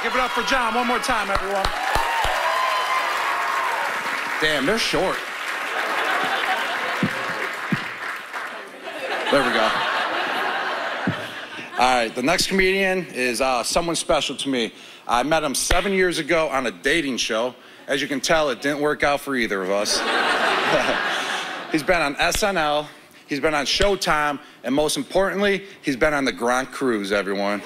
Give it up for John one more time, everyone. Damn, they're short. There we go. All right, the next comedian is someone special to me. I met him 7 years ago on a dating show. As you can tell, it didn't work out for either of us. He's been on SNL, he's been on Showtime, and most importantly, he's been on the Grand Cruise, everyone.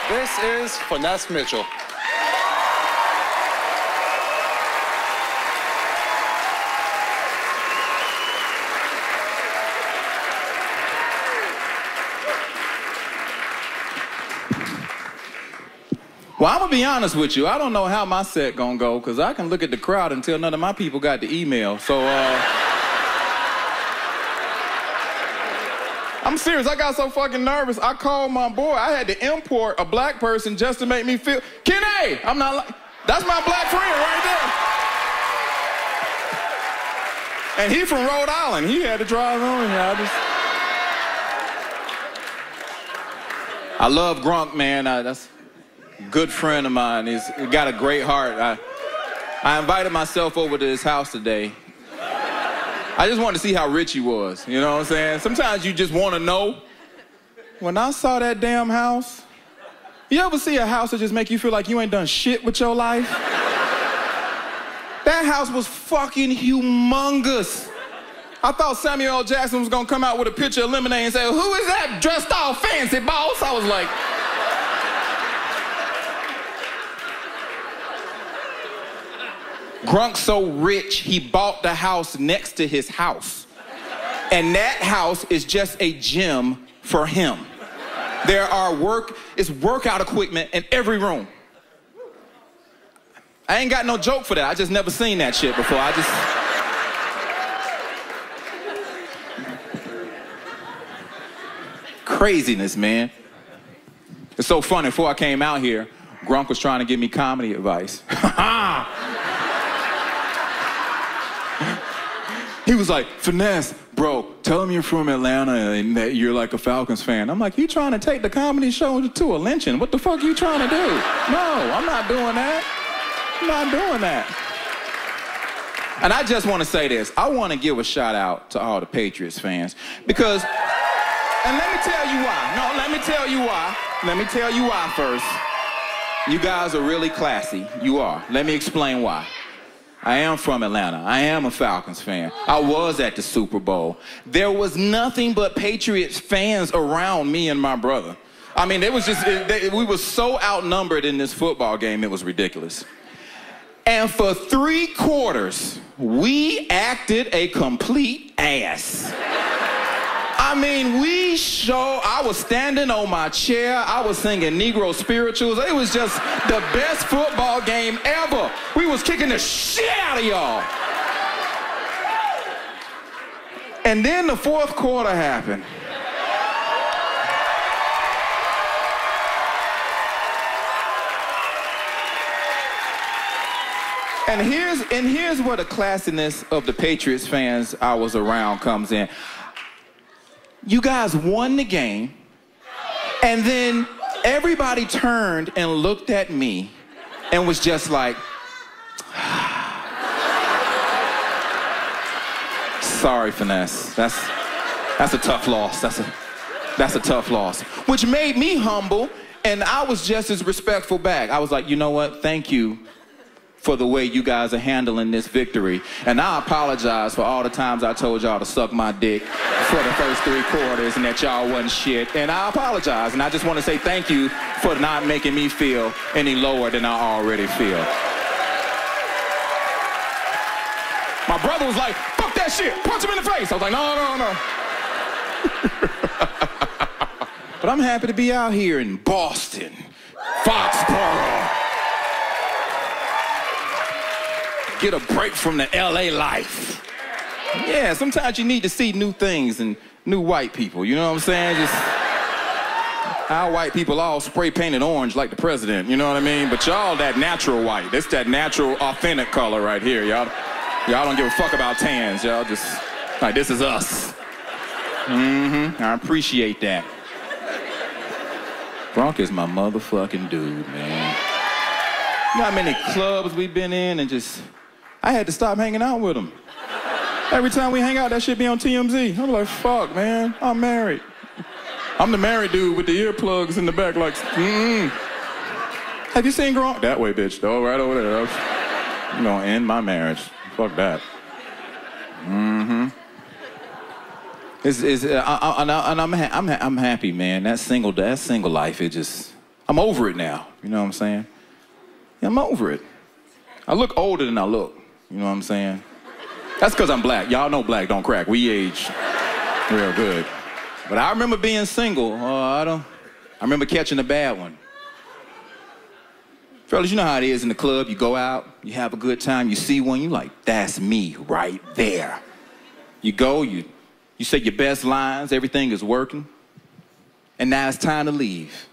This is Finesse Mitchell. Well, I'm going to be honest with you. I don't know how my set going to go, because I can look at the crowd and tell none of my people got the email. So, I'm serious. I got so fucking nervous. I called my boy. I had to import a black person just to make me feel... Kenny! I'm not like... That's my black friend right there. And he from Rhode Island. He had to drive on here. I love Grunk, man. That's... good friend of mine. He's got a great heart. I invited myself over to his house today. I just wanted to see how rich he was. You know what I'm saying? Sometimes you just want to know. When I saw that damn house, you ever see a house that just make you feel like you ain't done shit with your life? That house was fucking humongous. I thought Samuel L. Jackson was gonna come out with a picture of lemonade and say, "Who is that dressed all fancy, boss?" I was like... Grunk's so rich, he bought the house next to his house. And that house is just a gym for him. There are workout equipment in every room. I ain't got no joke for that. I just never seen that shit before. Craziness, man. It's so funny. Before I came out here, Grunk was trying to give me comedy advice. He was like, "Finesse, bro, tell him you're from Atlanta and that you're like a Falcons fan." I'm like, "You trying to take the comedy show to a lynching? What the fuck are you trying to do?" No, I'm not doing that. I'm not doing that. And I just want to say this. I want to give a shout out to all the Patriots fans because, and let me tell you why. No, let me tell you why. Let me tell you why first. You guys are really classy. You are. Let me explain why. I am from Atlanta. I am a Falcons fan. I was at the Super Bowl. There was nothing but Patriots fans around me and my brother. I mean, it was just, we were so outnumbered in this football game, it was ridiculous. And for 3 quarters, we acted a complete ass. I mean, I was standing on my chair, I was singing Negro spirituals. It was just the best football game ever. We was kicking the shit out of y'all. And then the 4th quarter happened. And here's where the classiness of the Patriots fans I was around comes in. You guys won the game, and then everybody turned and looked at me and was just like, "Sorry, Finesse. That's a tough loss. That's a tough loss." Which made me humble, and I was just as respectful back. I was like, "You know what? Thank you for the way you guys are handling this victory. And I apologize for all the times I told y'all to suck my dick for the first 3 quarters and that y'all wasn't shit. And I apologize. And I just want to say thank you for not making me feel any lower than I already feel." My brother was like, "Fuck that shit. Punch him in the face." I was like, no. But I'm happy to be out here in Boston, Foxborough. Get a break from the LA life. Yeah, sometimes you need to see new things and new white people, you know what I'm saying? Just our white people all spray painted orange like the president, you know what I mean? But y'all that natural white. It's that natural, authentic color right here, y'all. Y'all don't give a fuck about tans. Y'all just, like, this is us. I appreciate that. Bronk is my motherfucking dude, man. You know how many clubs we've been in and just, I had to stop hanging out with him. Every time we hang out, that shit be on TMZ. I'm like, fuck, man, I'm married. I'm the married dude with the earplugs in the back, like, Have you seen Gronk? That way, bitch. Oh, right over there. I'm gonna end my marriage. Fuck that. Mm-hmm. I'm happy, man. That single life, I'm over it now. You know what I'm saying? Yeah, I'm over it. I look older than I look. You know what I'm saying? That's because I'm black. Y'all know black don't crack. We age real good. But I remember being single. I remember catching a bad one. Fellas, you know how it is in the club. You go out, you have a good time, you see one, you like, that's me right there. You go, you say your best lines, everything is working, and now it's time to leave.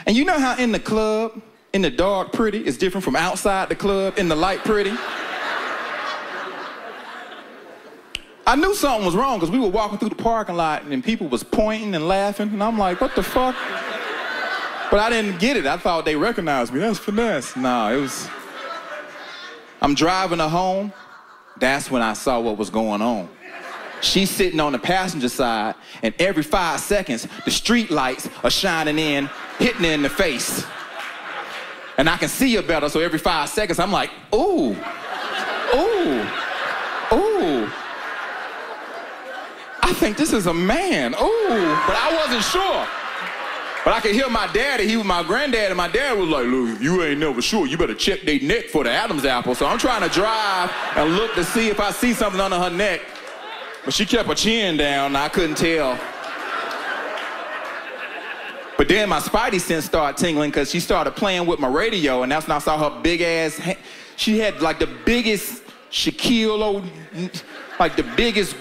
And you know how in the club, in the dark pretty, is different from outside the club in the light pretty? I knew something was wrong because we were walking through the parking lot and people was pointing and laughing, and I'm like, what the fuck? But I didn't get it. I thought they recognized me. That's Finesse. Nah, I'm driving her home. That's when I saw what was going on. She's sitting on the passenger side, and every 5 seconds, the street lights are shining in, hitting her in the face. And I can see her better, so every 5 seconds, I'm like, ooh, ooh, ooh. I think this is a man, ooh. But I wasn't sure. But I could hear my daddy, he was my granddad, and my dad was like, look, if you ain't never sure, you better check their neck for the Adam's apple. So I'm trying to drive and look to see if I see something under her neck. But she kept her chin down, and I couldn't tell. But then my spidey sense started tingling because she started playing with my radio, and that's when I saw her big ass, she had like the biggest Shaquille, like the biggest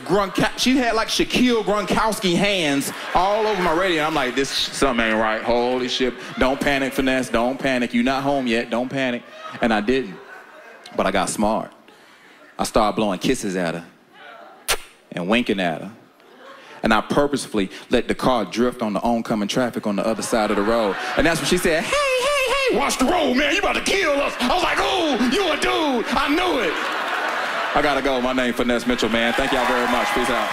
she had like Shaquille Gronkowski hands all over my radio. I'm like, this something ain't right. Holy shit. Don't panic, Finesse. Don't panic. You're not home yet. Don't panic. And I didn't. But I got smart. I started blowing kisses at her and winking at her. And I purposefully let the car drift on the oncoming traffic on the other side of the road. And that's when she said, hey, watch the road, man. You about to kill us. I was like, oh, you a dude. I knew it. I gotta go. My name Finesse Mitchell, man. Thank y'all very much. Peace out.